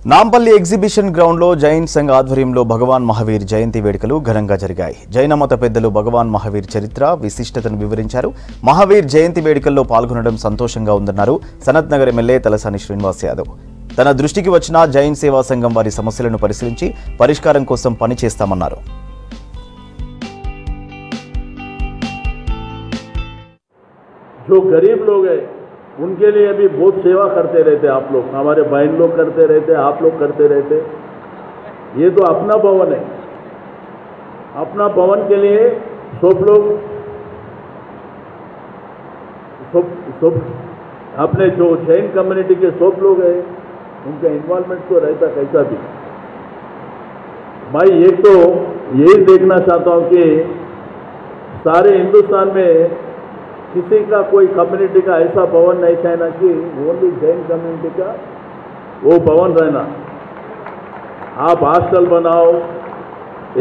Nampally exhibition ground లో జైన్ సంఘ్ ఆధ్వర్యంలో భగవాన్ మహావీర్ జయంతి వేడుకలు ఘనంగా జరిగాయి. జైన మత పెద్దలు భగవాన్ మహావీర్ చరిత్ర, విశిష్టతను వివరించారు. మహావీర్ జయంతి వేడుకల్లో పాల్గొనడం సంతోషంగా ఉందన్నారు సనత్ నగర్ ఎమ్మెల్యే తలసాని శ్రీనివాస్ యాదవ్. తన దృష్టికి వచ్చిన జైన్ సేవా సంఘం వారి సమస్యలను పరిశీలించి పరిష్కారం కోసం పనిచేస్తామన్నారు. जो गरीब लोग हैं उनके लिए भी बहुत सेवा करते रहते, आप लोग, हमारे बहन लोग करते रहते, आप लोग करते रहते। ये तो अपना भवन है, अपना भवन के लिए सब लोग सब अपने जो जैन कम्युनिटी के सब लोग हैं उनका इन्वॉल्वमेंट तो रहता कैसा भी। मैं एक तो यही देखना चाहता हूँ कि सारे हिंदुस्तान में किसी का कोई कम्युनिटी का ऐसा भवन नहीं चाहना कि ओनली जैन कम्युनिटी का वो भवन रहना। आप हॉस्टल बनाओ,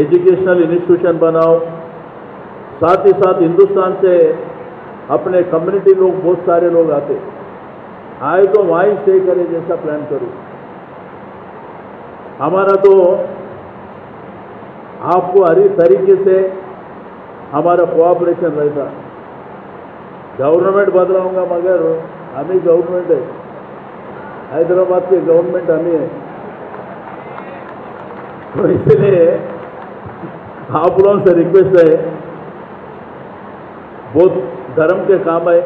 एजुकेशनल इंस्टीट्यूशन बनाओ, साथ ही साथ हिंदुस्तान से अपने कम्युनिटी लोग बहुत सारे लोग आते आए तो वहीं स्टे करें जैसा प्लान करूँ। हमारा तो आपको हर तरीके से हमारा कोऑपरेशन रहता। गवर्नमेंट बदलाऊंगा मगर हम ही गवर्नमेंट है, हैदराबाद के गवर्नमेंट हम ही है, तो इसलिए आप लोगों से रिक्वेस्ट है, बहुत धर्म के काम है।